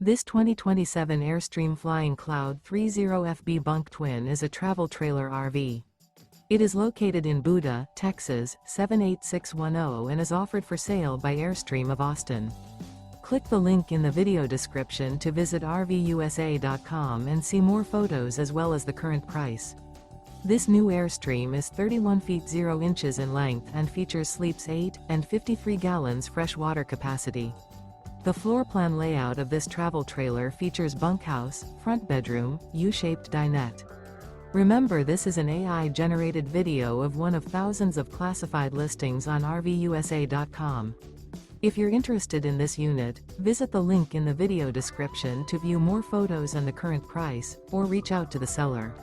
This 2027 Airstream Flying Cloud 30FB Bunk Twin is a travel trailer RV. It is located in Buda, Texas, 78610 and is offered for sale by Airstream of Austin. Click the link in the video description to visit RVUSA.com and see more photos as well as the current price. This new Airstream is 31 feet 0 inches in length and features sleeps 8 and 53 gallons fresh water capacity. The floor plan layout of this travel trailer features bunkhouse, front bedroom, U-shaped dinette. Remember, this is an AI-generated video of one of thousands of classified listings on RVUSA.com. If you're interested in this unit, visit the link in the video description to view more photos and the current price, or reach out to the seller.